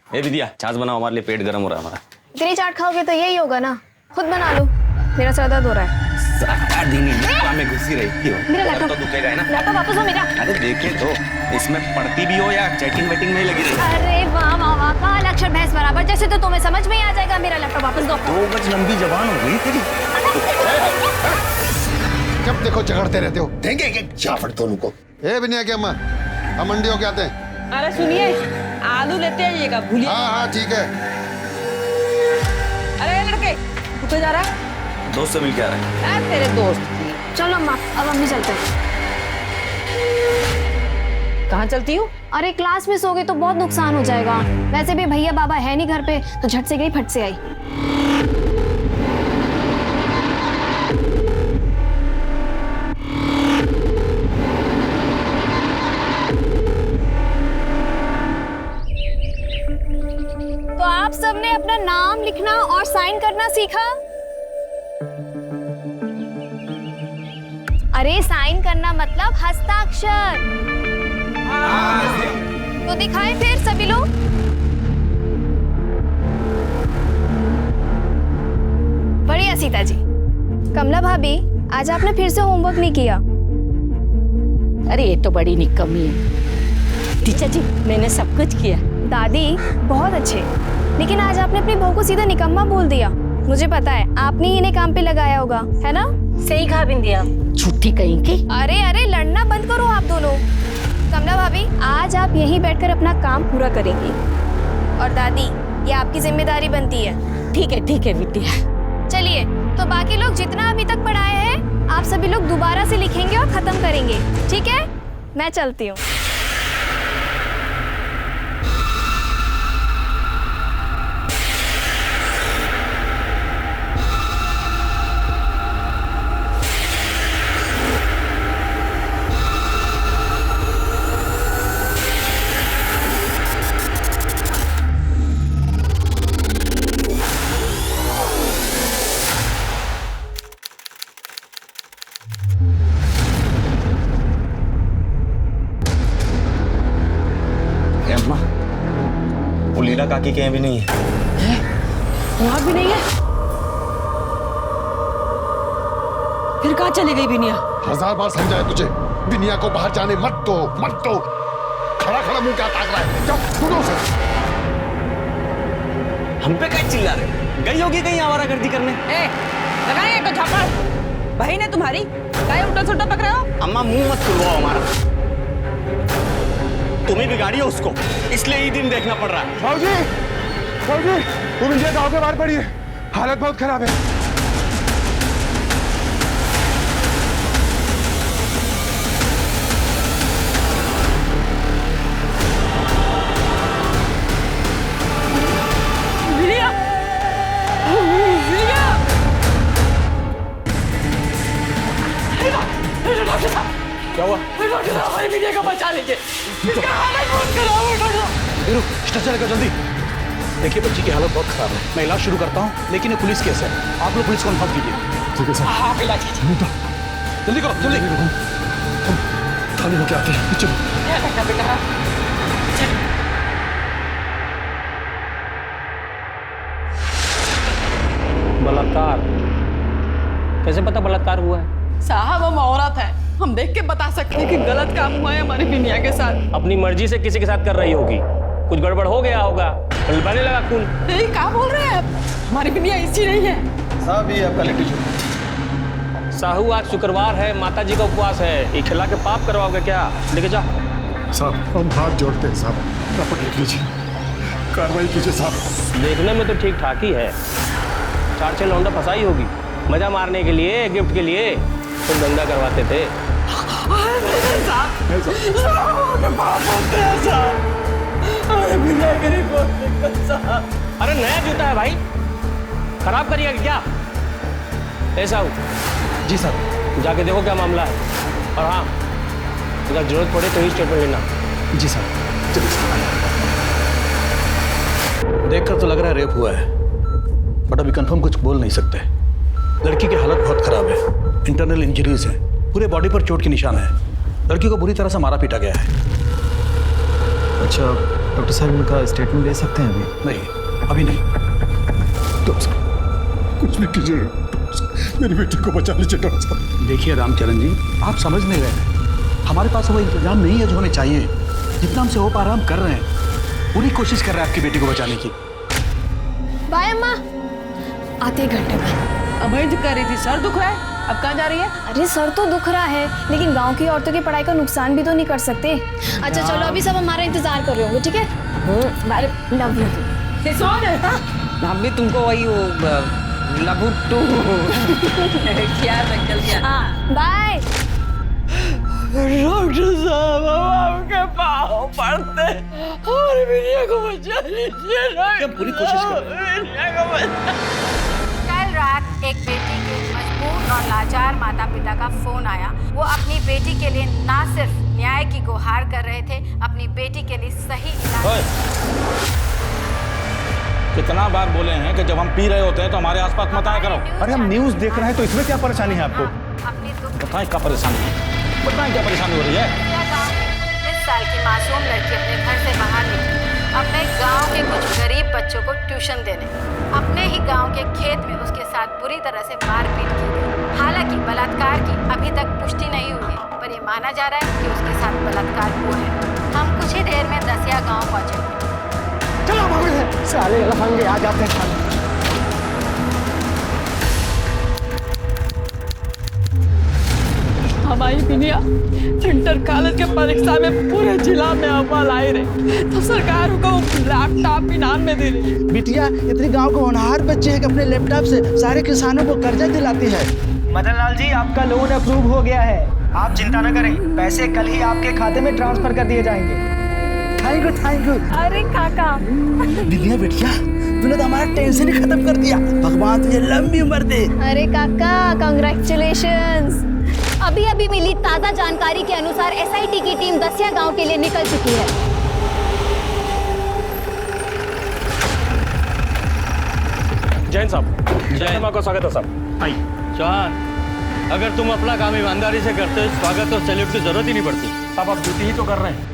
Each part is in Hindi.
ए विद्या, छाछ बनाओ, हमारे लिए पेट गर्म हो रहा है हमारा। इतनी चाट खाओगे तो यही होगा ना, खुद बना लो, मेरा सर दर्द हो रहा है। सारा दिन इंस्टा में घुसी रहती हो, मेरा लैपटॉप तो दुखेगा है ना। लैपटॉप वापस हो मेरा। अरे देखे तो, इसमें पढ़ती भी हो या चैटिंग वेटिंग में ही लगी रही। अरे वाह वाह वाह, काल अक्षर भैंस बराबर, जैसे तो तुम्हें समझ में ही आ जाएगा। मेरा लैपटॉप वापस दो। 2 गज लंबी जबान हो गई तेरी। जब देखो झगड़ते रहते हो। देंगे एक झापड़ दोनों को। ए बिनिया की अम्मा, हम मंडी होके आते हैं। अरे सुनिए, आलू लेते आइएगा, भूलिए। हाँ हाँ ठीक है। अरे लड़के, तू तो जा रहा है? दोस्त से मिल के आ रहा है। अरे तेरे दोस्त। चलो अम्मा, अब हम भी चलते हैं। कहाँ चलती हूँ? अरे क्लास मिस हो गई तो बहुत नुकसान हो जाएगा। वैसे भी भैया बाबा है नहीं घर पे, तो झट से गई फट से आई। तो आप सबने अपना नाम लिखना और साइन करना सीखा? अरे साइन करना मतलब हस्ताक्षर। तो दिखाएं फिर सभी लोग। बढ़िया सीता जी। कमला भाभी, आज आपने फिर से होमवर्क नहीं किया। अरे ये तो बड़ी निकम्मी है। टीचर जी, मैंने सब कुछ किया। दादी बहुत अच्छे, लेकिन आज आपने अपनी बहू को सीधा निकम्मा बोल दिया। मुझे पता है आपने ही इन्हें काम पे लगाया होगा, है ना? सही कहा बिंदिया, छुट्टी कहीं की। अरे अरे, लड़ना बंद करो आप दोनों। कमला भाभी, आज आप यहीं बैठकर अपना काम पूरा करेंगी। और दादी, ये आपकी जिम्मेदारी बनती है। ठीक है विद्या। चलिए, तो बाकी लोग जितना अभी तक पढ़ाए हैं, आप सभी लोग दोबारा से लिखेंगे और खत्म करेंगे, ठीक है? मैं चलती हूँ। अम्मा, वो लीला काकी के यहाँ भी नहीं है। वहाँ भी नहीं है? फिर कहाँ चली गई बिनिया? 1000 बार समझाया तुझे, बिनिया को बाहर जाने मत दो, मत दो। खड़ा खड़ा मुंह क्या ताक रहा है? जाओ ढूंढो उसे। हम पे कहीं चिल्ला रहे? गई होगी कहीं आवारागर्दी करने। ए, लगाएं एक झापड़। बहन है तुम्हारी, काहे उल्टा सुल्टा पक रहे हो? अम्मा मुंह मत खुलवाओ हमारा। तुम्हें बिगाड़ी हो उसको, इसलिए ये दिन देखना पड़ रहा है। भाऊजी, भाऊजी, तुम इंडिया गांव के बाहर पड़ी है, हालत बहुत खराब है। बिनिया, बिनिया। डॉक्टर साहब, क्या हुआ? डॉक्टर साहब, हमारी बिनिया का बचा लीजिए। इसका हालत बहुत खराब है डॉक्टर साहब। वीरू, स्ट्रेचर लेकर जल्दी। देखिए बच्ची की हालत बहुत खराब है, मैं इलाज शुरू करता हूँ, लेकिन ये पुलिस केस है, आप लोग पुलिस को इन्फॉर्म कीजिए। ठीक है सर। हाँ, इलाज कीजिए। जल्दी करो, जल्दी। हम थाने होके आते हैं, चलो। बेटा, बलात्कार? कैसे पता बलात्कार हुआ है? साहब हम औरत है, हम देख के बता सकते हैं कि गलत काम हुआ है हमारी बिनिया के साथ। अपनी मर्जी से किसी के साथ कर रही होगी, कुछ गड़बड़ हो गया होगा, बहने लगा खून। नहीं, क्या बोल रहे हैं आप? हमारी बिनिया ऐसी नहीं है। साहब ये आपका लिट्टी चोखा। साहू, आज शुक्रवार है, माता जी का उपवास है, ये खिला के पाप करवाओगे क्या? लेके जा। साहब हम हाथ जोड़ते हैं साहब, रपट लिख लीजिए, कार्रवाई कीजिए साहब। देखने में तो ठीक ठाक ही है, 4-6 लौंडा फंसाई होगी, मजा मारने के लिए, गिफ्ट के लिए तुम दंगा करवाते थे। अरे नया जूता है भाई, खराब करिएगा क्या? ऐसा हो जी सर। जाके देखो क्या मामला है, और हाँ, अगर जरूरत पड़े तो ही स्टेटमेंट लेना। जी सर। देखकर तो लग रहा है रेप हुआ है, बट अभी कंफर्म कुछ बोल नहीं सकते। लड़की की हालत बहुत खराब है, इंटरनल इंजरीज हैं, पूरे बॉडी पर चोट के निशान है। लड़की को बुरी तरह से मारा पीटा गया है। अच्छा डॉक्टर साहब इनका स्टेटमेंट ले सकते हैं अभी? नहीं, अभी नहीं। डॉक्टर साहब कुछ भी कीजिए, मेरी बेटी को बचा लीजिए डॉक्टर साहब। देखिए रामचरण जी, आप समझ नहीं रहे। हमारे पास वो इंतजाम नहीं है जो हमें चाहिए। जितना हमसे हो पा रहा हम कर रहे हैं। पूरी कोशिश कर रहे हैं आपकी बेटी को बचाने की। बाय अम्मा, आते एक घंटे में। अभय जी कह रही थी सर दुख रहा है, अब कहाँ जा रही है? अरे सर तो दुख रहा है, लेकिन गांव की औरतों की पढ़ाई का नुकसान भी तो नहीं कर सकते। अच्छा चलो, अभी सब हमारा इंतजार कर रहे होंगे, ठीक है? Love you. हम भी तुमको वही लबू टू क्या अंकल क्या? हाँ बाय। डॉक्टर साहब हम आपके पाँव पड़ते, हमारी बिटिया को बचा लीजिए। हम पूरी कोशिश कर रहे हैं। कल रात एक बेटी के मजबूर और लाचार माता पिता का फोन आया। वो अपनी बेटी के लिए ना सिर्फ न्याय की गुहार कर रहे थे, अपनी बेटी के लिए सही इलाज। कितना बार बोले हैं कि जब हम पी रहे होते हैं तो हमारे आसपास मत आया करो। अरे हम न्यूज़ देख रहे हैं तो इसमें क्या परेशानी है आपको? अपनी दुख बताएं क्या परेशानी है, बताएं क्या परेशानी हो रही है। 20 साल की मासूम लड़की अपने घर से बाहर निकली, अपने गांव के कुछ गरीब बच्चों को ट्यूशन देने। अपने ही गांव के खेत में उसके साथ बुरी तरह से मारपीट की गई। हालांकि बलात्कार की अभी तक पुष्टि नहीं हुई है, पर यह माना जा रहा है कि उसके साथ बलात्कार हुआ है। हम कुछ ही देर में दसिया गाँव पहुँचे। चलो साले लफंगे आ जाते हैं। हमारी बिटिया इंटर कॉलेज के परीक्षा में पूरे जिला में अव्वल आई रही, तो सरकार को लैपटॉप इनाम में दे रही। बिटिया इतनी गांव के होनहार बच्चे हैं कि अपने लैपटॉप से सारे किसानों को कर्जा दिलाती है। मदन लाल जी, आपका लोन अप्रूव हो गया है। आप चिंता न करें, पैसे कल ही आपके खाते में ट्रांसफर कर दिए जाएंगे। Thank you thank you. अरे काका, बिटिया बेटिया तूने तो हमारा टेंशन ही खत्म कर दिया। भगवान तुझे लंबी उम्र दे। अरे काका कांग्रेचुलेशंस। अभी अभी मिली ताज़ा जानकारी के अनुसार एसआईटी की टीम दसिया गांव के लिए निकल चुकी है। जैन साहब, जैन माँ का स्वागत है साहब। आई चौहान, अगर तुम अपना काम ईमानदारी से करते हो, स्वागत और सैल्यूट की जरूरत ही नहीं पड़ती। साहब आप ड्यूटी ही तो कर रहे हैं।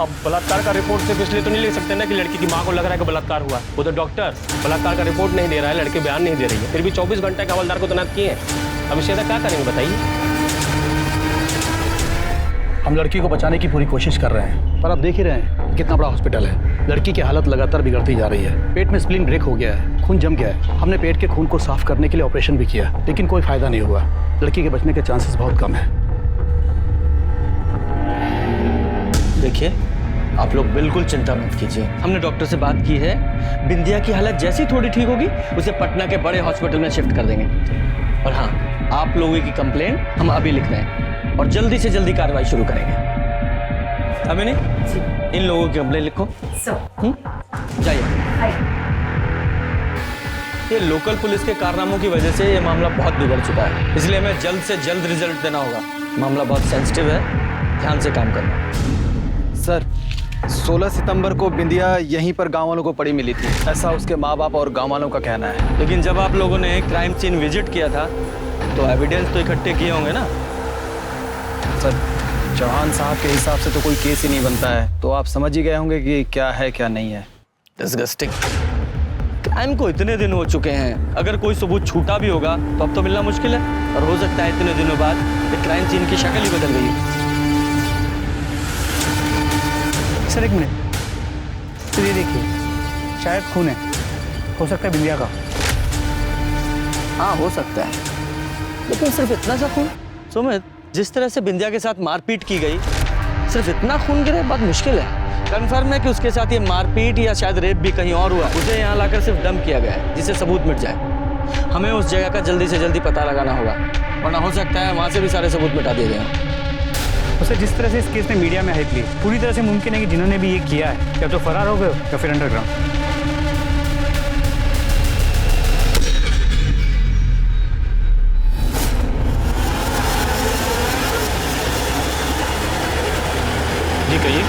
अब बलात्कार का रिपोर्ट सिर्फ इसलिए तो नहीं ले सकते ना कि लड़की की माँ को लग रहा है कि बलात्कार हुआ। वो तो डॉक्टर बलात्कार का रिपोर्ट नहीं दे रहा है, लड़के बयान नहीं दे रही है, फिर भी 24 घंटे का हवलदार को तैनात किए हैं। अब इससे क्या करेंगे बताइए? हम लड़की को बचाने की पूरी कोशिश कर रहे हैं, पर आप देख ही रहे हैं कितना बड़ा हॉस्पिटल है। लड़की की हालत लगातार बिगड़ती जा रही है। पेट में स्प्लीन ब्रेक हो गया है, खून जम गया है। हमने पेट के खून को साफ करने के लिए ऑपरेशन भी किया, लेकिन कोई फायदा नहीं हुआ। लड़की के बचने के चांसेस बहुत कम है। देखिए, आप लोग बिल्कुल चिंता मत कीजिए। हमने डॉक्टर से बात की है, बिंदिया की हालत जैसी थोड़ी ठीक होगी उसे पटना के बड़े हॉस्पिटल में शिफ्ट कर देंगे। और हाँ, आप लोगों की कंप्लेंट हम अभी लिख रहे हैं और जल्दी से जल्दी कार्रवाई शुरू करेंगे। अभी नहीं, इन लोगों की कंप्लेंट लिखो। जाइए। ये लोकल पुलिस के कारनामों की वजह से ये मामला बहुत बिगड़ चुका है, इसलिए हमें जल्द से जल्द रिजल्ट देना होगा। मामला बहुत सेंसिटिव है, ध्यान से काम करना। सर, 16 सितंबर को बिंदिया यहीं पर गांव वालों को पड़ी मिली थी, ऐसा उसके माँ बाप और गांव वालों का कहना है। लेकिन जब आप लोगों ने क्राइम सीन विजिट किया था तो एविडेंस तो इकट्ठे किए होंगे ना? सर, चौहान साहब के हिसाब से तो कोई केस ही नहीं बनता है, तो आप समझ ही गए होंगे कि क्या है क्या नहीं है। डिस्गस्टिंग। क्राइम को इतने दिन हो चुके हैं, अगर कोई सबूत छूटा भी होगा तो अब तो मिलना मुश्किल है, और हो सकता है इतने दिनों बाद ये क्राइम सीन की शक्ल ही बदल गई है। सर एक मिनट, तो ये देखिए, शायद खून है, हो सकता है बिंदिया का। हाँ हो सकता है, लेकिन सिर्फ इतना सा खून? सुमित, जिस तरह से बिंदिया के साथ मारपीट की गई, सिर्फ इतना खून गिरा बहुत मुश्किल है। कंफर्म है कि उसके साथ ये मारपीट या शायद रेप भी कहीं और हुआ, उसे यहाँ लाकर सिर्फ डंप किया गया है जिससे सबूत मिट जाए। हमें उस जगह का जल्दी से जल्दी पता लगाना होगा, वरना हो सकता है वहाँ से भी सारे सबूत मिटा दिए गए। तो सर, जिस तरह से इस केस ने मीडिया में हाइप ली, पूरी तरह से मुमकिन है कि जिन्होंने भी ये किया है या तो फरार हो गए या फिर अंडरग्राउंड। जी कहिए।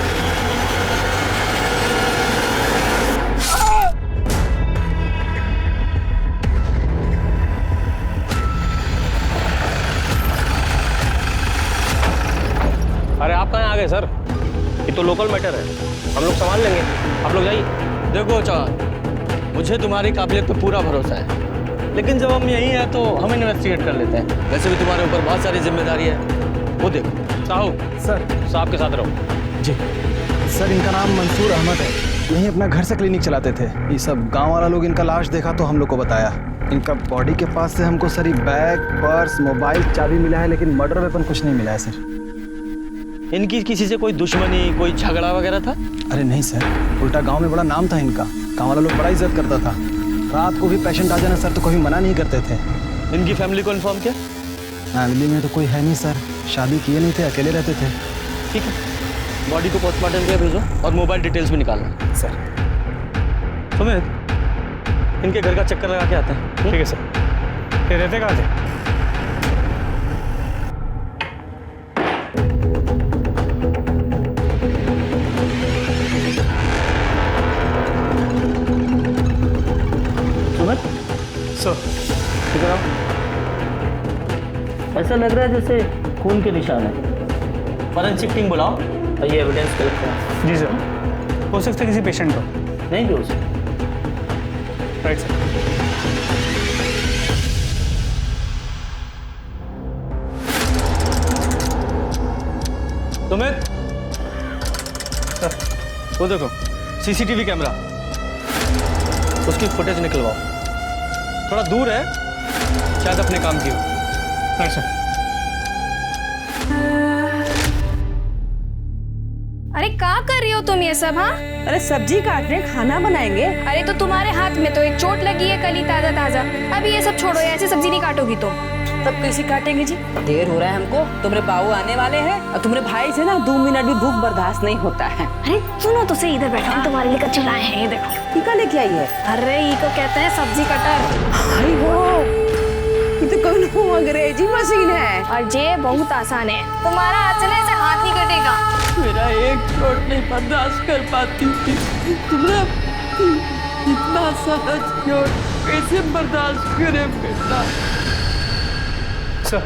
अरे आप कहाँ आ गए सर? ये तो लोकल मैटर है, हम लोग संभाल लेंगे, आप लोग जाइए। देखो चौहान, मुझे तुम्हारी काबिलियत पे पूरा भरोसा है, लेकिन जब हम यहीं हैं तो हम इन्वेस्टिगेट कर लेते हैं। वैसे भी तुम्हारे ऊपर बहुत सारी जिम्मेदारी है। वो देखो साहू, सर साहब के साथ रहो। जी सर, इनका नाम मंसूर अहमद है, यहीं अपना घर से क्लिनिक चलाते थे। ये सब गांव वाला लोग इनका लाश देखा तो हम लोग को बताया। इनका बॉडी के पास से हमको सर बैग, पर्स, मोबाइल, चाबी मिला है, लेकिन मर्डर वेपन कुछ नहीं मिला है सर। इनकी किसी से कोई दुश्मनी, कोई झगड़ा वगैरह था? अरे नहीं सर, उल्टा गांव में बड़ा नाम था इनका, गांव वाला लोग बड़ा इज्जत करता था। रात को भी पेशेंट आ जाना सर तो कभी मना नहीं करते थे। इनकी फैमिली को इन्फॉर्म किया? फैमिली में तो कोई है नहीं सर, शादी किए नहीं थे, अकेले रहते थे। ठीक है, बॉडी को पोस्टमार्टम के लिए भेजो और मोबाइल डिटेल्स भी निकालना। सर सुमित, इनके घर का चक्कर लगा के आते हैं। ठीक है सर। ये रहते कहाँ थे? सुमित सर इधर आओ। ऐसा लग रहा है जैसे खून के निशान है। फॉरेंसिक टीम बुलाओ और ये एविडेंस कलेक्ट करो। जी सर। हो सकता है किसी पेशेंट का। नहीं भी हो सकता। Right sir. सुमित, वो देखो सीसीटीवी कैमरा, उसकी फुटेज निकलवाओ। थोड़ा दूर है, शायद अपने काम की हो। Right sir. अरे क्या कर रही हो तुम ये सब? हाँ, अरे सब्जी काट रहे हैं, खाना बनाएंगे। अरे तो तुम्हारे हाथ में तो एक चोट लगी है, कल ही ताजा ताजा। अभी ये सब छोड़ो, ऐसे सब्जी नहीं काटोगी तुम। तब कैसे काटेंगे जी? देर हो रहा है हमको, तुम्हारे बाबू आने वाले हैं और तुम्हारे भाई से ना 2 मिनट भी भूख बर्दाश्त नहीं होता है। अरे सुनो तो सही, इधर बैठो, हम तुम्हारे लिए कच्चे लाए हैं, ये देखो। टीका लेके आई है? अरे ये को कहते हैं सब्जी कटर। हाय हो, ये तो कोई अंग्रेजी मशीन है। और ये बहुत आसान है, तुम्हारा हाथ से ना ऐसे हाथ नहीं कटेगा। मेरा एक चोट नहीं बर्दाश्त कर पाती थी, तुमने इतना सारा चोट कैसे बर्दाश्त करे बेटा? सर,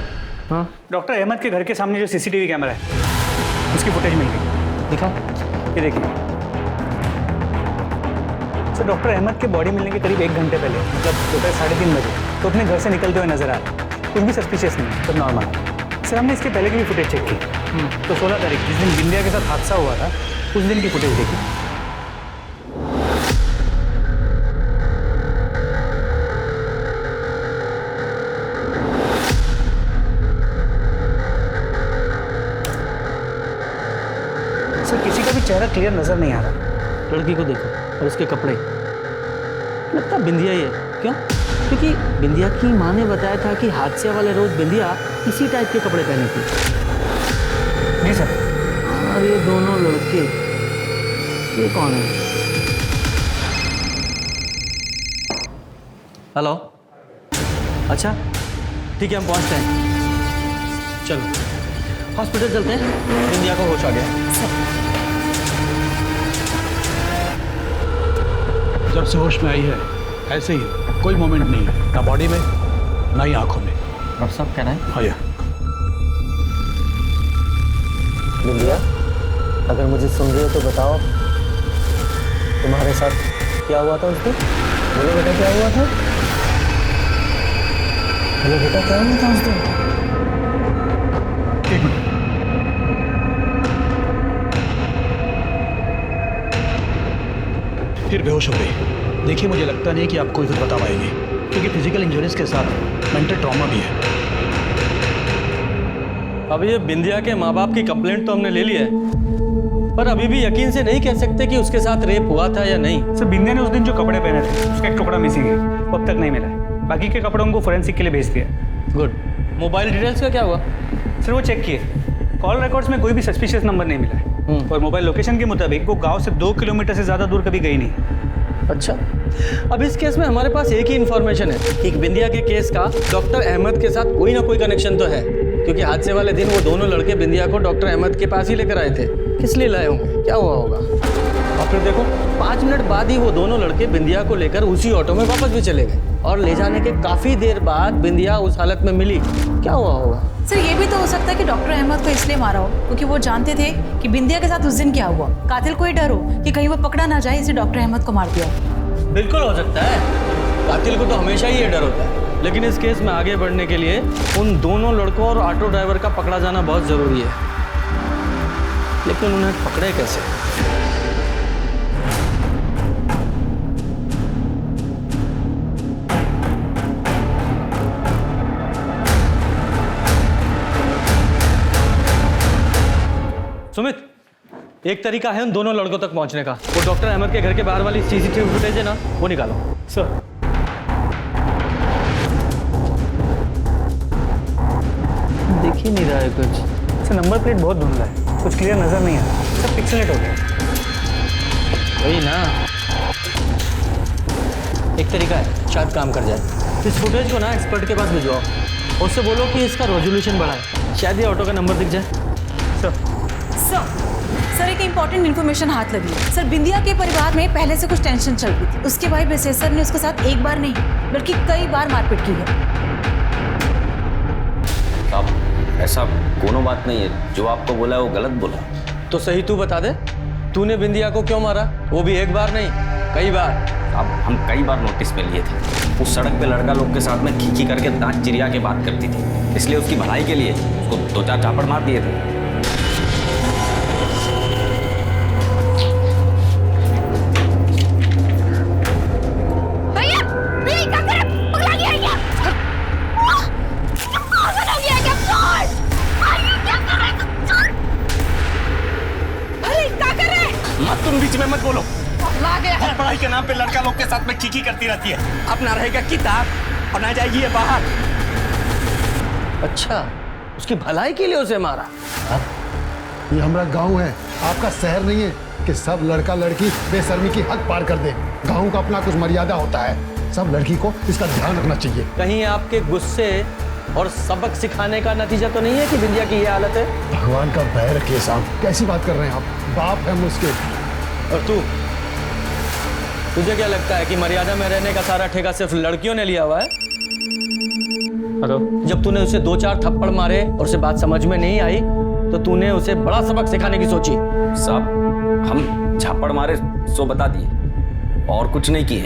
हाँ डॉक्टर अहमद के घर के सामने जो सीसीटीवी कैमरा है उसकी फुटेज मिल गई। दिखाओ। ये देखिए सर, डॉक्टर अहमद के बॉडी मिलने के करीब 1 घंटे पहले, मतलब दोपहर 3:30 बजे तो अपने घर से निकलते हुए नजर आ रहा है। कुछ भी सस्पिशियस नहीं, सब नॉर्मल है। सर हमने इसके पहले की भी फुटेज चेक की, तो 16 तारीख जिस दिन बिंदिया के साथ हादसा हुआ था उस दिन की फुटेज देखी। सर किसी का भी चेहरा क्लियर नजर नहीं आ रहा। लड़की को देखो और उसके कपड़े, लगता बिंदिया ही है। क्यों? क्योंकि बिंदिया की माँ ने बताया था कि हादसे वाले रोज बिंदिया इसी टाइप के कपड़े पहने थी। जी सर। और ये दोनों लड़के, ये कौन है? हेलो, अच्छा ठीक है, हम पहुंचते हैं। चलो हॉस्पिटल चलते हैं, बिंदिया को होश आ गया। जब से होश में आई है ऐसे ही, कोई मोमेंट नहीं है, ना बॉडी में ना ही आंखों में। डॉक्टर साहब कह रहे हैं? हाँ यार। बिंदिया, अगर मुझे सुन रहे हो तो बताओ, तुम्हारे साथ क्या हुआ था उस दिन? बोलो बेटा क्या हुआ था? बोलो बेटा क्या हुआ था उस दिन? एक मिनट। फिर बेहोश हो गई। देखिए मुझे लगता नहीं कि आप कोई कुछ बता पाएंगे, क्योंकि फिजिकल इंजरीज के साथ मेंटल ट्रॉमा भी है। अब ये बिंदिया के माँ बाप की कंप्लेंट तो हमने ले ली है, पर अभी भी यकीन से नहीं कह सकते कि उसके साथ रेप हुआ था या नहीं। सर बिंदिया ने उस दिन जो कपड़े पहने थे उसका एक टुकड़ा मिसिंग है, वो अब तक नहीं मिला है। बाकी के कपड़ों को फोरेंसिक के लिए भेज दिया। गुड। मोबाइल डिटेल्स का क्या हुआ? सर वो चेक किए, कॉल रिकॉर्ड्स में कोई भी सस्पिशियस नंबर नहीं मिला है, और मोबाइल लोकेशन के मुताबिक वो गांव से 2 किलोमीटर से ज़्यादा दूर कभी गई नहीं। अच्छा, अब इस केस में हमारे पास एक ही इन्फॉर्मेशन है कि बिंदिया के केस का डॉक्टर अहमद के साथ कोई ना कोई कनेक्शन तो है, क्योंकि हादसे वाले दिन वो दोनों लड़के बिंदिया को डॉक्टर अहमद के पास ही लेकर आए थे। किस लिए लाए होंगे? क्या हुआ होगा? और फिर देखो 5 मिनट बाद ही वो दोनों लड़के बिंदिया को लेकर उसी ऑटो में वापस भी चले गए और ले जाने के काफी देर बाद बिंदिया उस हालत में मिली। क्या हुआ होगा? सर ये भी तो हो सकता है कि डॉक्टर अहमद को इसलिए मारा हो क्योंकि वो जानते थे कि बिंदिया के साथ उस दिन क्या हुआ। कातिल को ही डर हो कि कहीं वो पकड़ा ना जाए, इसे डॉक्टर अहमद को मार दिया। बिल्कुल हो सकता है, कातिल को तो हमेशा ही ये डर होता है। लेकिन इस केस में आगे बढ़ने के लिए उन दोनों लड़कों और ऑटो ड्राइवर का पकड़ा जाना बहुत जरूरी है। लेकिन उन्हें पकड़े कैसे? सुमित, एक तरीका है उन दोनों लड़कों तक पहुंचने का। वो डॉक्टर अहमद के घर के बाहर वाली सीसीटीवी फुटेज है ना, वो निकालो। सर दिख ही नहीं रहा है कुछ। सर नंबर प्लेट बहुत धुंधला है, कुछ क्लियर नजर नहीं आ रहा। सब पिक्सेलेट हो गया। वही ना, एक तरीका है, शायद काम कर जाए। इस फुटेज को ना एक्सपर्ट के पास भिजवाओ, उससे बोलो कि इसका रेजोल्यूशन बढ़ाए, शायद ये ऑटो का नंबर दिख जाए। सर एक इम्पॉर्टेंट इन्फॉर्मेशन हाथ लगी। सर बिंदिया के परिवार में पहले से कुछ टेंशन चल रही थी। उसके भाई बेसेसर ने उसके साथ एक बार नहीं बल्कि कई बार मारपीट की है। अब ऐसा कोनो बात नहीं है, जो आपको बोला है वो गलत बोला। तो सही तू बता दे, तूने बिंदिया को क्यों मारा? वो भी एक बार नहीं, कई बार। अब हम कई बार नोटिस पे लिए थे, उस सड़क पे लड़का लोग के साथ में खींची करके दांत चिरिया के बात करती थी, इसलिए उसकी भलाई के लिए उसको 2-4 चापड़ मार दिए थे। तुम बीच में मत बोलो। हर पढ़ाई के नाम पे लड़का लोग के साथ में खींची करती रहती है। अपना रहेगा किताब और ना जाएगी ये बाहर। अच्छा, उसकी भलाई के लिए उसे मारा? ये हमारा गांव है, आपका शहर नहीं है कि सब लड़का लड़की बेशर्मी की हद पार कर दे। गांव का अपना कुछ मर्यादा होता है, सब लड़की को इसका ध्यान रखना चाहिए। कहीं आपके गुस्से और सबक सिखाने का नतीजा तो नहीं है कि बिंदिया की ये हालत है? भगवान का भय रखिए साहब, कैसी बात कर रहे हैं आप? बाप है मुझके। और तुझे क्या लगता है कि मर्यादा में रहने का सारा ठेका सिर्फ लड़कियों ने लिया हुआ है? जब तूने उसे 2-4 थप्पड़ मारे और उसे बात समझ में नहीं आई तो तूने उसे बड़ा सबक सिखाने की सोची। साहब हम झापड़ मारे सो बता दिए और कुछ नहीं किए।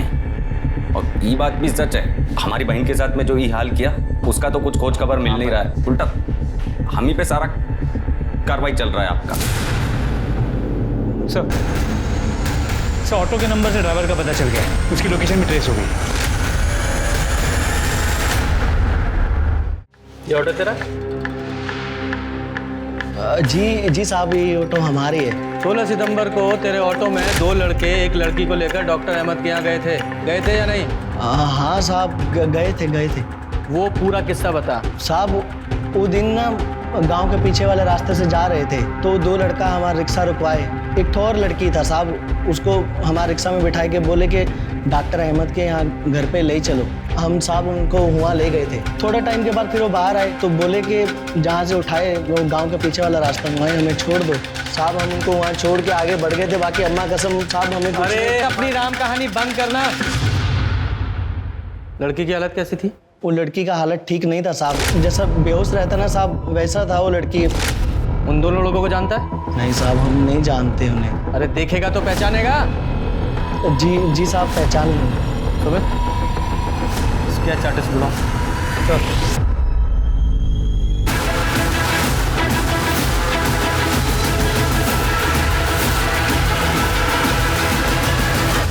और ये बात भी सच है, हमारी बहन के साथ में जो ये हाल किया उसका तो कुछ खोज खबर मिल नहीं रहा है, उल्टा हम ही पे सारा कार्रवाई चल रहा है आपका। सर ऑटो के नंबर से ड्राइवर का पता चल गया, उसकी लोकेशन भी ट्रेस हो गई। ये ऑटो तेरा? जी साहब, ये ऑटो हमारी है। 16 सितंबर को तेरे ऑटो में 2 लड़के एक लड़की को लेकर डॉक्टर अहमद के यहाँ गए थे या नहीं? हाँ साहब, गए थे। वो पूरा किस्सा बता। साहब वो दिन ना गांव के पीछे वाले रास्ते से जा रहे थे तो 2 लड़का हमारा रिक्शा रुकवाए। एक तो और लड़की था साहब, उसको हमारे रिक्शा में बिठा के बोले कि डॉक्टर अहमद के यहाँ घर पे ले चलो। हम साहब उनको वहाँ ले गए थे। थोड़ा टाइम के बाद फिर वो बाहर आए तो बोले कि जहाँ से उठाए वो गांव के पीछे वाला रास्ता, वहीं हमें छोड़ दो। साहब हम उनको वहाँ छोड़ के आगे बढ़ गए थे। बाकी अम्मा कसम साहब हमें कुछ अरे अपनी राम कहानी बंद करना। लड़की की हालत कैसी थी? वो लड़की का हालत ठीक नहीं था साहब, जैसा बेहोश रहता ना साहब वैसा था वो लड़की। उन दोनों लोगों को जानता है? नहीं साहब, हम नहीं जानते उन्हें। अरे देखेगा तो पहचानेगा। जी साहब, पहचान लेंगे। क्या चार्टेस बुलाओ।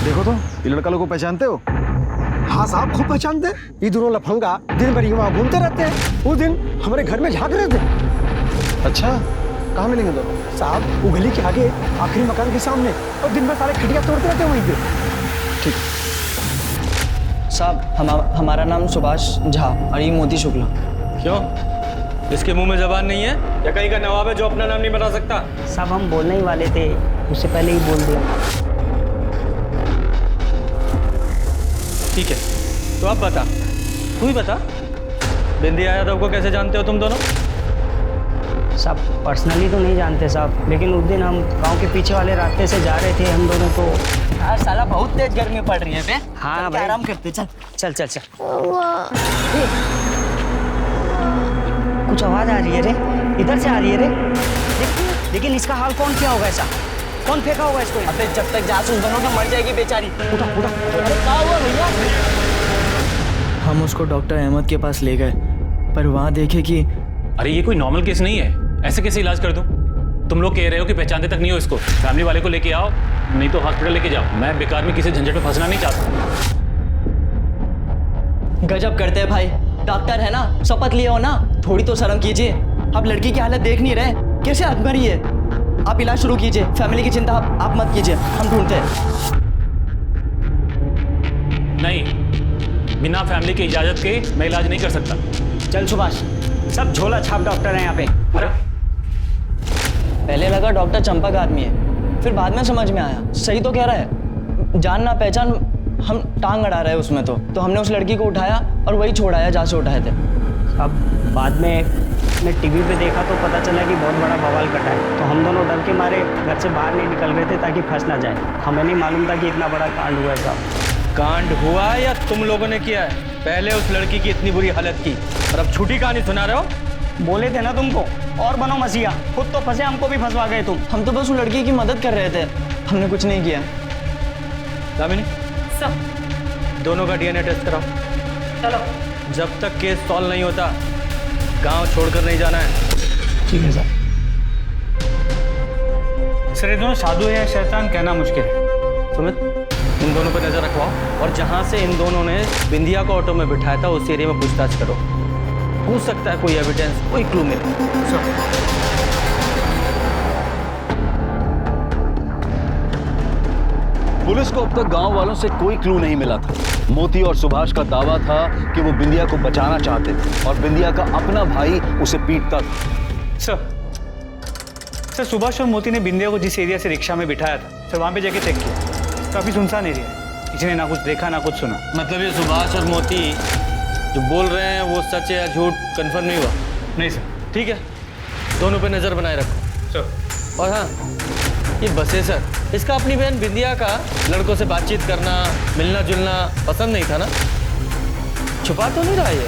देखो तो ये लड़का लोग को पहचानते हो? हाँ साहब, खूब पहचानते हैं। ये दोनों लफंगा दिन भर वहाँ घूमते रहते हैं। उस दिन हमारे घर में झांक रहे थे। अच्छा, कहाँ मिलेंगे दोनों? साहब वो गली के आगे आखिरी मकान के सामने, और दिन भर सारे खटिया तोड़ते रहते हैं वहीं पे। ठीक साहब, हमारा नाम सुभाष झा और ये मोती शुक्ला। क्यों, इसके मुंह में जबान नहीं है या कहीं का नवाब है जो अपना नाम नहीं बता सकता? साहब हम बोलने ही वाले थे, उससे पहले ही बोल दिया। ठीक है, तो अब बता, तू ही बता, बिंदिया यादव को कैसे जानते हो तुम दोनों? साहब पर्सनली तो नहीं जानते साहब, लेकिन उस दिन हम गांव के पीछे वाले रास्ते से जा रहे थे हम दोनों तो। हाँ साला बहुत तेज गर्मी पड़ रही है बे। हाँ भाई आराम करते, चल चल चल चल। कुछ आवाज आ रही है रे, इधर से आ रही है रे। लेकिन इसका हाल कौन किया होगा ऐसा? कौन फेंका होगा इसको? अबे जब तक जासूस बनोगे मर जाएगी बेचारी। उठा उठा। अरे क्या हुआ भैया? हम उसको डॉक्टर अहमद के पास ले गए, पर वहाँ देखे कि अरे ये कोई नॉर्मल केस नहीं है, ऐसे कैसे इलाज कर दूं? तुम लोग कह रहे हो कि पहचानते तक नहीं हो इसको, फैमिली वाले को लेके आओ, नहीं तो हॉस्पिटल लेके जाओ। मैं बेकार में किसी झंझट में फंसना नहीं चाहता। गजब करते हैं भाई, डॉक्टर है ना, शपथ लिए हो ना, थोड़ी तो शर्म कीजिए। अब लड़की की हालत देख नहीं रहे, कैसे आग भरी है। आप इलाज शुरू कीजिए, फैमिली की चिंता आप मत कीजिए, हम ढूंढते हैं। नहीं, बिना फैमिली की इजाजत के मैं इलाज नहीं कर सकता। चल सुभाष, सब झोला छाप डॉक्टर हैं यहाँ पे। अरे पहले लगा डॉक्टर चंपक आदमी है, फिर बाद में समझ में आया सही तो कह रहा है। जान ना पहचान, हम टांग अड़ा रहे उसमें तो हमने उस लड़की को उठाया और वही छोड़ाया जहाँ से उठाए थे। अब बाद में मैं टीवी पे देखा तो पता चला कि बहुत बड़ा बवाल कटा है, तो हम दोनों डर के मारे घर से बाहर नहीं निकल रहे थे ताकि फंस ना जाए। हमें नहीं मालूम था कि इतना बड़ा कांड हुआ है साहब। कांड हुआ या तुम लोगों ने किया है? पहले उस लड़की की इतनी बुरी हालत की और अब झूठी कहानी सुना रहे हो। बोले थे ना तुमको, और बनो मसीहा, खुद तो फंसे, हमको भी फंसवा गए तुम। हम तो बस उस लड़की की मदद कर रहे थे, हमने कुछ नहीं किया। दामिनी सब दोनों का डीएनए टेस्ट कराओ। चलो। जब तक केस सॉल्व नहीं होता गांव छोड़कर नहीं जाना है। ठीक है सर। सर ये दोनों साधु है या शैतान कहना मुश्किल है। सुमित इन दोनों पर नजर रखवाओ और जहां से इन दोनों ने बिंदिया को ऑटो में बिठाया था उस एरिया में पूछताछ करो। हो सकता है कोई एविडेंस, कोई क्लू मिले। पुलिस को अब तक गांव वालों से कोई क्लू नहीं मिला था। मोती और सुभाष का दावा था कि वो बिंदिया को बचाना चाहते थे और बिंदिया का अपना भाई उसे पीटता था। सर सुभाष और मोती ने बिंदिया को जिस एरिया से रिक्शा में बिठाया था सर, वहां पे जाके चेक किया, काफी सुनसान एरिया है, किसी ने ना कुछ देखा ना कुछ सुना। मतलब ये सुभाष और मोती जो बोल रहे हैं वो सच है या झूठ कंफर्म नहीं हुआ? नहीं सर। ठीक है, दोनों पे नजर बनाए रखो सर। और हाँ, ये बसे सर, इसका अपनी बहन बिंदिया का लड़कों से बातचीत करना, मिलना जुलना पसंद नहीं था ना? छुपा तो नहीं रहा ये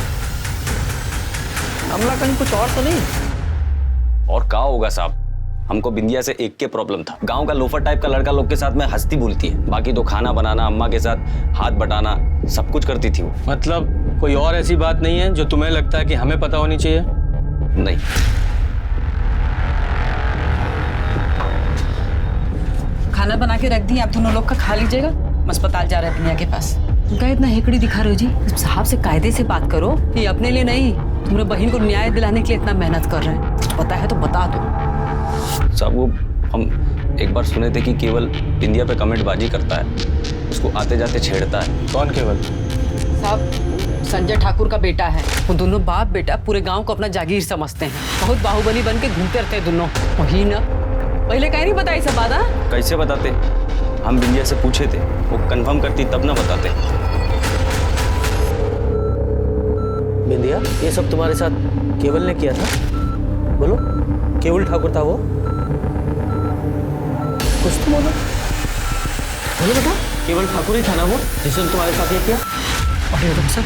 हमला, कहीं कुछ और तो नहीं? और क्या होगा साहब, हमको बिंदिया से एक के प्रॉब्लम था। गांव का लोफर टाइप का लड़का लोग के साथ में हंसती बोलती है, बाकी तो खाना बनाना, अम्मा के साथ हाथ बटाना सब कुछ करती थी वो। मतलब कोई और ऐसी बात नहीं है जो तुम्हें लगता है कि हमें पता होनी चाहिए? नहीं। खाना बना के रख दी, आप दोनों लोग का खा लीजिएगा। अस्पताल जा रहे हैं बिंदिया के पास। तुम इतना हेकड़ी दिखा रहे हो जी? साहब से कायदे से बात करो, ये अपने लिए नहीं, तुम्हारे बहन को न्याय दिलाने के लिए इतना मेहनत कर रहे हैं। पता है तो बता दो साहब। वो हम एक बार सुने थे कि केवल बिंदिया पे कमेंट बाजी करता है, उसको आते जाते छेड़ता है। कौन केवल? साहब संजय ठाकुर का बेटा है। वो दोनों बाप बेटा पूरे गांव को अपना जागीर समझते हैं, बहुत बाहुबली बन के घूमते रहते हैं दोनों। वही ना, पहले कहीं नहीं बताई सब बात? कैसे बताते? हम बिंदिया से पूछे थे, वो कंफर्म करती तब ना बताते। बिंदिया, ये सब तुम्हारे साथ केवल ने किया था? बोलो, केवल ठाकुर था वो? कुछ तो बोलो, बोलो बेटा। केवल ठाकुर ही था ना वो जिसने तुम्हारे साथ ये किया? अरे सर,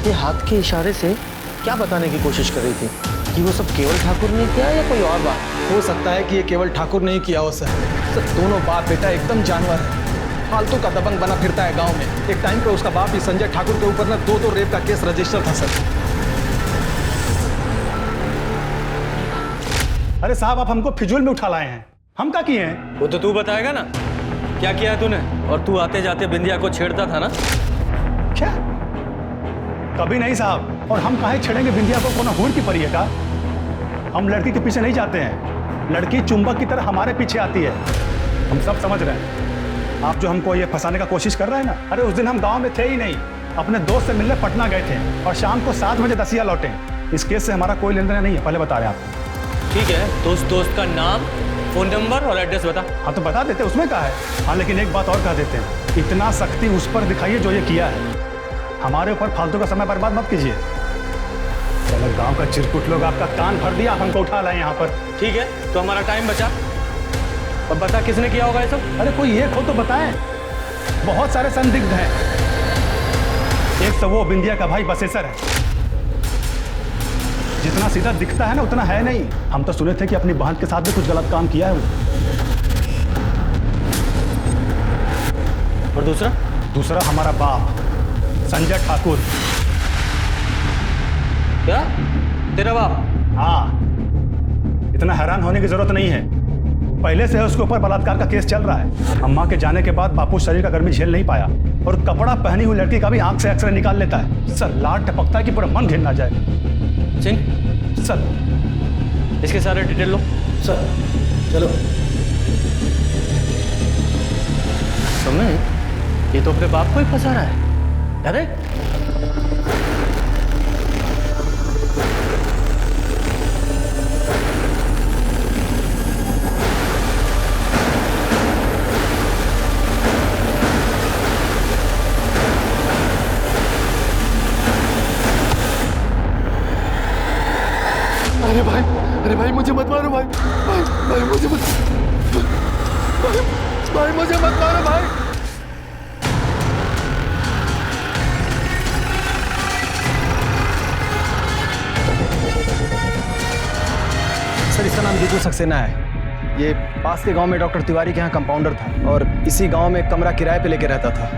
ये हाथ के इशारे से क्या बताने की कोशिश कर रही थी कि वो सब केवल ठाकुर ने किया या कोई और बात? हो सकता है कि ये केवल ठाकुर नहीं किया हो सर। दोनों बाप बेटा एकदम जानवर है, फालतू का दबंग बना फिरता है गांव में। एक टाइम पे उसका बाप ही संजय ठाकुर के ऊपर ना 2-2 रेप का केस रजिस्टर था सर। अरे साहब, आप हमको फिजूल में उठा लाए हैं, हम क्या किए हैं? वो तो तू बताएगा ना, क्या किया है तूने? और तू आते जाते बिंदिया को छेड़ता था ना? क्या? कभी नहीं साहब। और हम काहे छेड़ेंगे बिंदिया को? कौन हूर की परी है का? हम लड़की के पीछे नहीं जाते हैं, लड़की चुंबक की तरह हमारे पीछे आती है। हम सब समझ रहे हैं। आप जो हमको ये फंसाने का कोशिश कर रहे हैं ना, अरे उस दिन हम गांव में थे ही नहीं, अपने दोस्त से मिलने पटना गए थे और शाम को 7 बजे दसिया लौटे। इस केस से हमारा कोई लेन देन नहीं है, पहले बता रहे हैं आपको। ठीक है, तो उस दोस्त का नाम, फोन नंबर और एड्रेस बता। हाँ तो बता देते, उसमें क्या है। हाँ लेकिन एक बात और कह देते हैं, इतना सख्ती उस पर दिखाइए जो ये किया है। हमारे ऊपर फालतू का समय बर्बाद मत कीजिए। गांव का चिरकुट लोग आपका कान भर दिया, हमको उठा लाए यहाँ पर। ठीक है, तो हमारा टाइम बचा। अब बता किसने किया होगा ये सब? अरे कोई एक हो तो बताएं। बहुत सारे संदिग्ध हैं। एक तो वो बिंदिया का भाई बसेसर है, जितना सीधा दिखता है ना उतना है नहीं। हम तो सुने थे कि अपनी बहन के साथ भी कुछ गलत काम किया है वो। और दूसरा हमारा बाप संजय ठाकुर। क्या? तेरा बाप? हाँ, इतना हैरान होने की जरूरत नहीं है। पहले से उसके ऊपर बलात्कार का केस चल रहा है। अम्मा के जाने के बाद बापू शरीर का गर्मी झेल नहीं पाया और कपड़ा पहनी हुई लड़की का भी आंख से एक्सरे निकाल लेता है। सर लाड टपकता है कि पूरा मन घिन ना जाए। सिंह सर, इसके सारे डिटेल लो। सर चलो। सुमित, ये तो अपने बाप को ही फंसा रहा है। अरे अरे भाई मुझे मत मारो भाई। भाई मुझे मत, भाई मुझे मत मारो भाई। सर इसका नाम जीतू सक्सेना है। ये पास के गांव में डॉक्टर तिवारी के यहाँ कंपाउंडर था और इसी गांव में कमरा किराए पे लेके रहता था।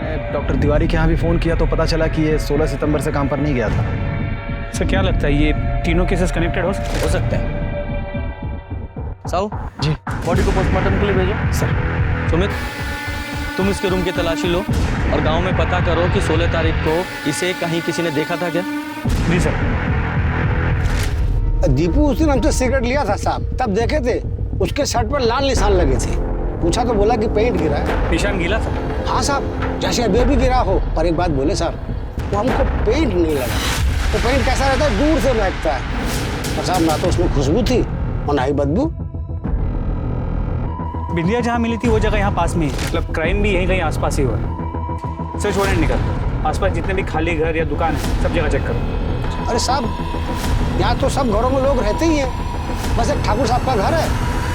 मैं डॉक्टर तिवारी के यहाँ भी फ़ोन किया तो पता चला कि ये 16 सितंबर से काम पर नहीं गया था। सर क्या लगता है ये तीनों केसेस कनेक्टेड हो सकते हैं? साहू जी, बॉडी को पोस्टमार्टम के लिए भेजो। सर। सुमित, तुम इसके रूम की तलाशी लो और गांव में पता करो कि 16 तारीख को इसे कहीं किसी ने देखा था क्या? जी सर। दीपू उस दिन हमसे सिगरेट लिया था साहब, तब देखे थे उसके शर्ट पर लाल निशान लगे थे। पूछा तो बोला कि पेंट गिरा है। निशान गीला था? हाँ साहब, जैसे अभी भी गिरा हो। पर एक बात बोले साहब, वो हमको पेंट नहीं लगा। तो पेंट कैसा रहता है, दूर से महकता है। और साहब ना तो उसमें खुशबू थी और ना ही बदबू। बिंदिया जहाँ मिली थी वो जगह यहाँ पास में ही, मतलब क्राइम भी यहीं कहीं आसपास ही हुआ है। सर छोड़ने निकल, आसपास जितने भी खाली घर या दुकान है सब जगह चेक करो। अरे साहब, यहाँ तो सब घरों में लोग रहते ही हैं। बस एक ठाकुर साहब का घर है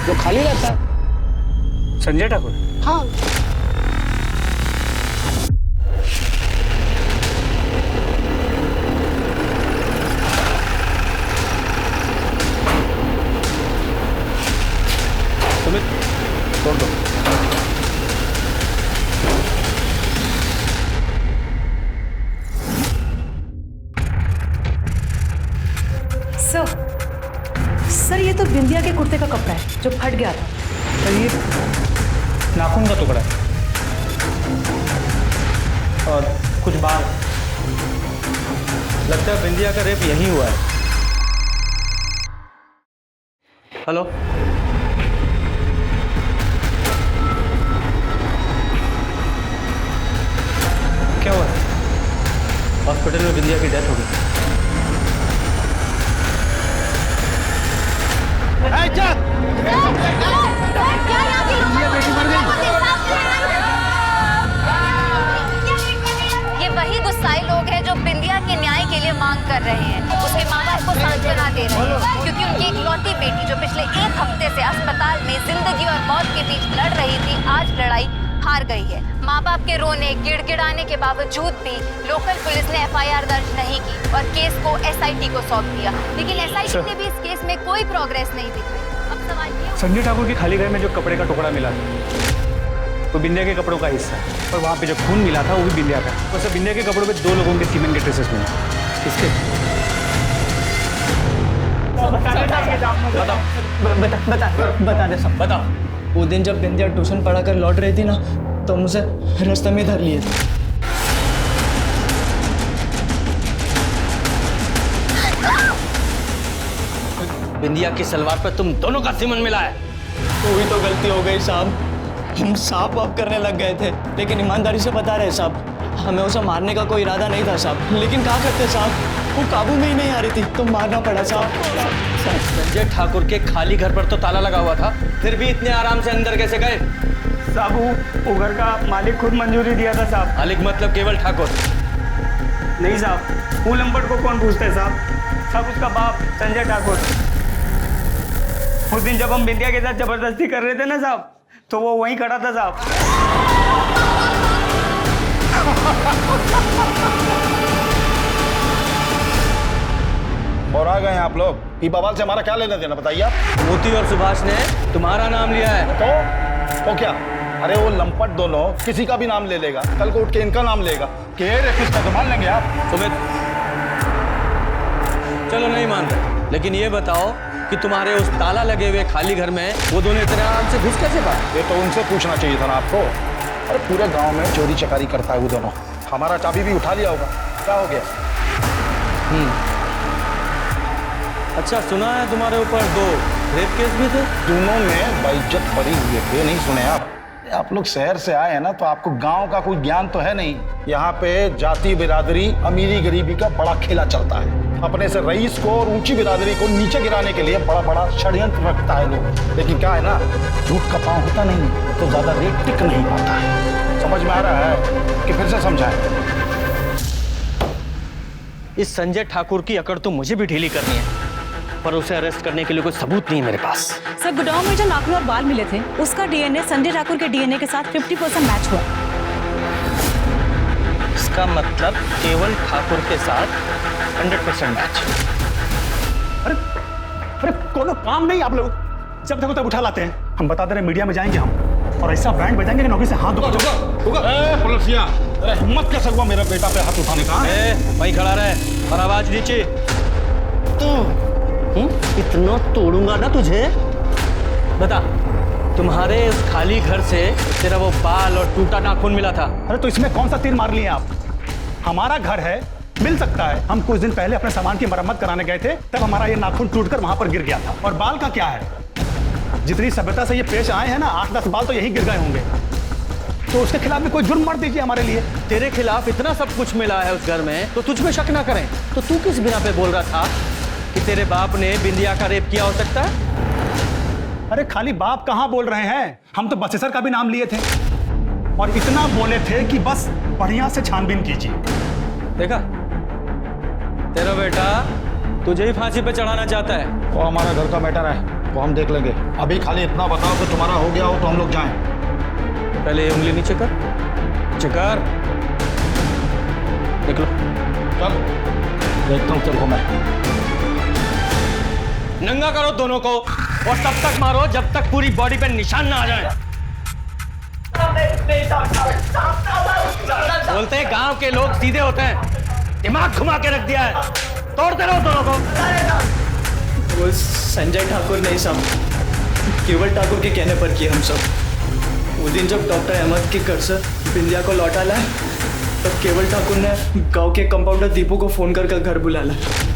जो खाली रहता है। संजय ठाकुर? हाँ। सुमित, छोड़ दो। सर ये तो बिंदिया के कुर्ते का कपड़ा है जो फट गया था। सर ये नाखून का टुकड़ा है और कुछ बाल। लगता है बिंदिया का रेप यहीं हुआ है। हेलो, क्या हुआ? हॉस्पिटल में बिंदिया की डेथ हो गई। ये वही गुस्साई लोग हैं जो बिंदिया के न्याय के लिए मांग कर रहे हैं। उसके माँ बाप को सांत्वना दे रहे हैं क्योंकि उनकी इकलौती बेटी जो पिछले 1 हफ्ते से अस्पताल में जिंदगी और मौत के बीच लड़ रही थी, आज लड़ाई हार गई है। माँ बाप के रोने गिड़गिड़ाने के बावजूद भी लोकल पुलिस ने FIR दर्ज नहीं की और केस को SIT को सौंप दिया, लेकिन SIT ने भी इस केस में कोई प्रोग्रेस नहीं दिखाई। अब सवाल ये, संजय ठाकुर के खाली घर में जो कपड़े का टुकड़ा मिला वो बिंदिया के कपड़ों का हिस्सा है और वहाँ पे जो खून मिला था वो भी बिंदिया का। वैसे बिंदिया के कपड़ों पे 2 लोगों के सीमेंट के ट्रेसेस मिले। किसके? बता दे सब। बताओ। वो दिन जब बिंदिया ट्यूशन पढ़ा कर लौट रही थी ना, तो मुझे रास्ते में धर लिए थे। बिंदिया की सलवार पर तुम दोनों का सीमन मिला है। वही तो गलती हो गई साहब। हम साफ वाप करने लग गए थे, लेकिन ईमानदारी से बता रहे साहब, हमें उसे मारने का कोई इरादा नहीं था साहब। लेकिन क्या करते साहब, वो काबू में ही नहीं आ रही थी तो मारना पड़ा साहब। संजय ठाकुर के खाली घर पर तो ताला लगा हुआ था, फिर भी इतने आराम से अंदर कैसे गए? साहब वो घर का मालिक खुद मंजूरी दिया था साहब। मालिक मतलब केवल ठाकुर? नहीं साहब, वो लंपट को कौन पूछता है साहब। सब उसका बाप संजय ठाकुर। उस दिन जब हम बिंदिया के साथ जबरदस्ती कर रहे थे ना साहब, तो वो वहीं खड़ा था साहब। और आ गए हैं आप लोग। ये बवाल से हमारा क्या लेना देना बताइए आप। मोती और सुभाष ने तुम्हारा नाम लिया है। तो क्या? अरे वो लंपट दोनों किसी का भी नाम ले लेगा, कल को उठ के इनका नाम लेगा। के रेपिस्ट तो मान लेंगे आप। सुमित, चलो नहीं मान रहे, लेकिन ये बताओ कि तुम्हारे उस ताला लगे हुए खाली घर में वो दोनों इतने आराम से घुस कैसे पाए? ये तो उनसे पूछना चाहिए था ना आपको। अरे पूरे गांव में चोरी चकारी करता है वो दोनों। हमारा चाबी भी उठा लिया होगा। क्या हो गया? अच्छा, सुना है तुम्हारे ऊपर 2 रेप केस भी थे। दोनों में बेइज्जत पड़ी हुई है। ये नहीं सुने आप लोग शहर से आए हैं ना, तो आपको गांव का कोई ज्ञान तो है नहीं। यहाँ पे जाति बिरादरी, अमीरी गरीबी का बड़ा खेला चलता है। अपने से रईस को और ऊंची बिरादरी को नीचे गिराने के लिए बड़ा बड़ा षड्यंत्र रखता है लोग। लेकिन क्या है ना, झूठ का पांव होता नहीं तो ज्यादा रेट टिक नहीं पाता है। समझ में आ रहा है कि फिर से समझाएं? इस संजय ठाकुर की अकड़ तो मुझे भी ढीली करनी है, पर उसे अरेस्ट करने के लिए कोई सबूत नहीं है मेरे पास। सर, गोडाउन में जो नाखून और बाल मिले थे, उसका डीएनए संजय ठाकुर के डीएनए के साथ 50% मैच हुआ। इसका मतलब केवल ठाकुर के साथ 100% मैच। अरे कोनो काम नहीं आप लोग, जब देखो तब उठा लाते हैं। हम बता दे रहे मीडिया में जाएंगे हम, और ऐसा बैंड बजाएंगे कि नौकरी से हाथ धो। पुलिसिया, अरे हिम्मत कैसे हुआ मेरा बेटा पे हाथ उठाने का? वहीं खड़ा रहे और आवाज नीचे। इतना तोड़ूंगा ना तुझे। बता, तुम्हारे इस खाली घर से तेरा वो बाल और टूटा नाखून मिला था। अरे तो इसमें कौन सा तीर मार लिए आप? हमारा घर है, मिल सकता है। हम कुछ दिन पहले अपने सामान की मरम्मत कराने गए थे, तब हमारा ये नाखून टूटकर वहां पर गिर गया था। और बाल का क्या है? जितनी सभ्यता से ये पेश आए हैं ना, 8-10 बाल तो यही गिर गए होंगे। तो उसके खिलाफ भी कोई जुर्म मत दीजिए हमारे लिए। तेरे खिलाफ इतना सब कुछ मिला है उस घर में, तो तुझ पे शक ना करें। तो तू किस बिना पे बोल रहा था कि तेरे बाप ने बिंदिया का रेप किया हो सकता है? अरे खाली बाप कहां बोल रहे हैं, हम तो बसेसर का भी नाम लिए थे, और इतना बोले थे कि बस बढ़िया से छानबीन कीजिए। देखा, तेरा बेटा तुझे ही फांसी पे चढ़ाना चाहता है। वो हमारा घर का मैटर है, वो हम देख लेंगे। अभी खाली इतना बताओ कि तुम्हारा हो गया हो तो हम लोग जाएं। पहले ये उंगली नीचे कर, नीचे कर। देख लो। चल देखता हूँ तेरे को मैं। नंगा करो दोनों को, और तब तक मारो जब तक पूरी बॉडी पे निशान ना आ जाए। बोलते हैं गांव के लोग सीधे होते हैं, दिमाग घुमा के रख दिया है। तोड़ते रहो दोनों को। वो संजय ठाकुर नहीं साहब, केवल ठाकुर के कहने पर किए हम सब। उस दिन जब डॉक्टर अहमद के घर से बिंदिया को लौटा लाए, तब केवल ठाकुर ने गांव के कंपाउंडर दीपू को फोन कर घर बुला लाया।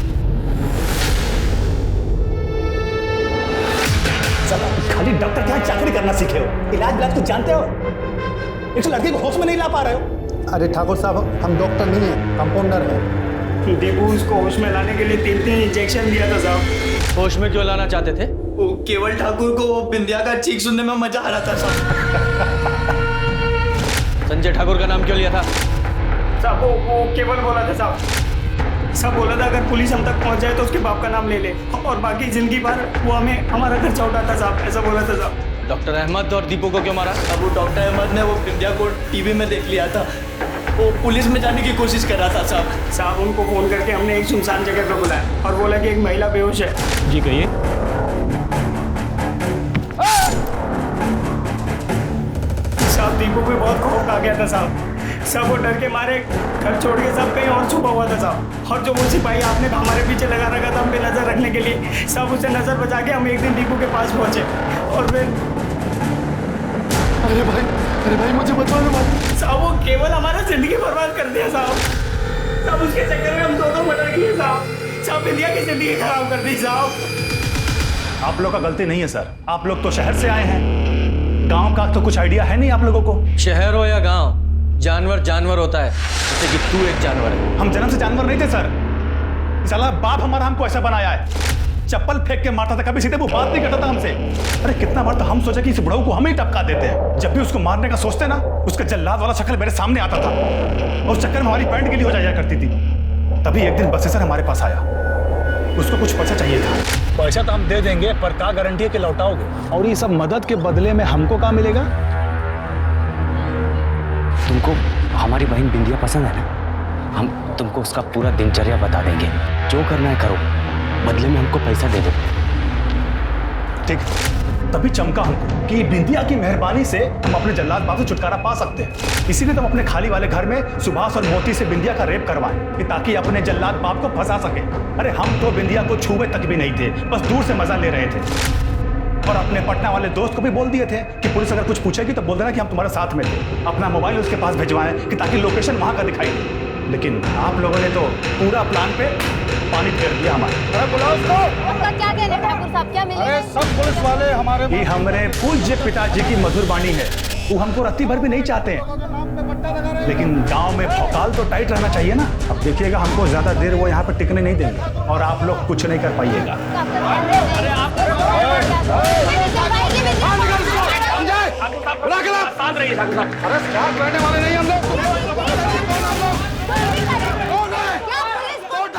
खाली डॉक्टर के यहाँ चाकरी करना सीखे हो, इलाज विलाज तो जानते हो। एक लड़की को होश में नहीं ला पा रहे हो। अरे ठाकुर साहब, हम डॉक्टर नहीं है, कंपाउंडर है। दीपू उसको होश में लाने के लिए 3 इंजेक्शन दिया था साहब। होश में क्यों लाना चाहते थे? वो केवल ठाकुर को वो बिंदिया का चीख सुनने में मजा आ रहा था साहब। संजय ठाकुर का नाम क्यों लिया था? साहब वो केवल बोला था साहब। सब बोला था अगर पुलिस हम तक पहुंच जाए तो उसके बाप का नाम ले ले, और बाकी जिंदगी भर वो हमें हमारा खर्चा उठाता साहब, ऐसा बोला था साहब। डॉक्टर अहमद और दीपू को क्यों मारा? अब वो डॉक्टर अहमद ने वो बिंदिया को टीवी में देख लिया था, वो पुलिस में जाने की कोशिश कर रहा था साहब। साहब उनको फोन करके हमने एक सुनसान जगह पर बुलाया और बोला कि एक महिला बेहोश है। जी कहिए। साहब दीपू को बहुत खौफ आ गया था साहब। सब वो डर के मारे घर छोड़ के सब कहीं और छुपा हुआ था साहब। और जो वो सिपाही आपने हमारे पीछे लगा रखा था हम पे नजर रखने के लिए, सब उसे नजर बचा के हम एक दिन दीपू के पास पहुंचे। और फिर अरे भाई मुझे मत मारो भाई। साहब वो केवल हमारा जिंदगी बर्बाद कर दिया साहब। सब उसके चक्कर में हम दोनों मर्डर किए साहब। सब इंडिया की जिंदगी खराब कर दी साहब। आप लोग का गलती नहीं है सर, आप लोग तो शहर से आए हैं, गांव का तो कुछ आइडिया है नहीं आप लोगों को। शहर हो या गांव, जानवर जानवर होता है, जैसे कि तू एक जानवर है। हम जन्म से जानवर नहीं थे सर, साला बाप हमारा हमको ऐसा बनाया है। चप्पल फेंक के मारता था, कभी सीधे वो बात नहीं करता था हमसे। अरे कितना बार तो हम सोचा कि इस बुढ़ऊ को हम ही टपका देते हैं। जब भी उसको मारने का सोचते ना, उसका जल्लाद वाला शक्ल मेरे सामने आता था, और उस चक्कर में हमारी पैंट गीली हो जाया करती थी। तभी एक दिन बसेसर हमारे पास आया, उसको कुछ पैसा चाहिए था। पैसा तो हम दे देंगे, पर क्या गारंटी है कि लौटाओगे? और ये सब मदद के बदले में हमको क्या मिलेगा? तुमको हमारी बहन बिंदिया पसंद है ना? हम तुमको उसका पूरा दिनचर्या बता देंगे, जो करना है करो, बदले में हमको पैसा दे दो। ठीक, तभी चमका हमको कि बिंदिया की मेहरबानी से हम अपने जल्लाद बाप से छुटकारा पा सकते हैं। इसीलिए तुम अपने खाली वाले घर में सुभाष और मोती से बिंदिया का रेप करवाए कि ताकि अपने जल्लाद बाप को फंसा सके। अरे हम तो बिंदिया को छुए तक भी नहीं थे, बस दूर से मजा ले रहे थे। और अपने पटना वाले दोस्त को भी बोल दिए थे कि पुलिस अगर कुछ पूछेगी तो बोल देना कि हम तुम्हारे साथ में थे। अपना मोबाइल उसके पास भिजवाएं कि ताकि लोकेशन वहां का दिखाई दे। लेकिन आप लोगों ने तो पूरा प्लान पे पानी फेर दिया हमारा। आपका क्या कहना है ठाकुर साहब, क्या मिलेगा? सब पुलिस वाले हमारे ये हमारे पूज्य पिताजी की मधुर वाणी है, वो हमको रत्ती भर भी नहीं चाहते हैं। लेकिन गांव में भौकाल तो टाइट रहना चाहिए ना। अब देखिएगा, हमको ज्यादा देर वो यहाँ पर टिकने नहीं देंगे और आप लोग कुछ नहीं कर पाइएगा।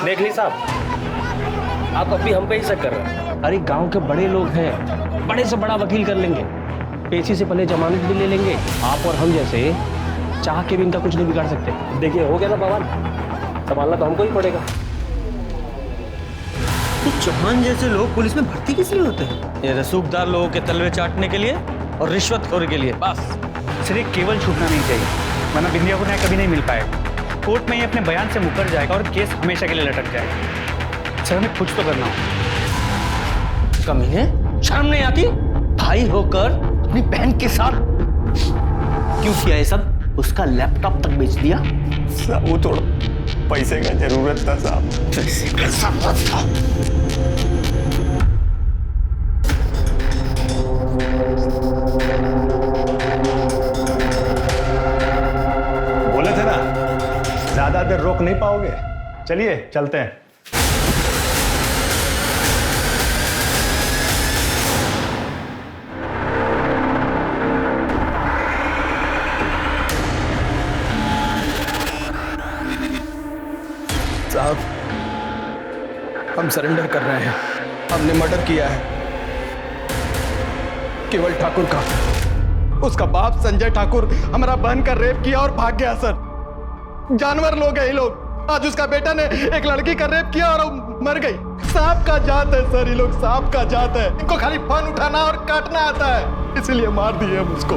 देख ली साहब, आप अभी हम पे ही शक कर रहे हैं। अरे गांव के बड़े लोग हैं, बड़े से बड़ा वकील कर लेंगे, पेशी से पहले जमानत भी ले लेंगे। आप और हम जैसे चाह के भी इनका कुछ नहीं बिगाड़ सकते। देखिए हो गया ना बवाल, संभालना तो हमको ही पड़ेगा। तो चौहान जैसे लोग पुलिस में भर्ती किस लिए होते हैं? ये रसूखदार लोगों के तलवे चाटने के लिए और रिश्वतखोरी के लिए, बस। सिर्फ केवल छूटना नहीं चाहिए, वरना बिंदिया को न्याय कभी नहीं मिल पाएगा। कोर्ट में ही अपने बयान से मुकर जाएगा और केस हमेशा के लिए लटक जाएगा। सर हमें कुछ तो करना हो। कमीने, शर्म नहीं आती? भाई होकर अपनी बहन के साथ क्यों किया ये सब? उसका लैपटॉप तक बेच दिया। साहब वो थोड़ा पैसे का जरूरत था साहब। पैसे का जरूरत था। बोले थे ना, ज्यादा देर रोक नहीं पाओगे। चलिए चलते हैं। साहब, हम सरेंडर कर रहे हैं। हमने मर्डर किया है केवल ठाकुर का। उसका बाप संजय ठाकुर हमारा बहन का रेप किया और भाग गया सर। जानवर लोग हैं ये लोग। आज उसका बेटा ने एक लड़की का रेप किया और मर गई। सांप का जात है सर, ये लोग सांप का जात है। इनको खाली फन उठाना और काटना आता है, इसीलिए मार दिए हम उसको।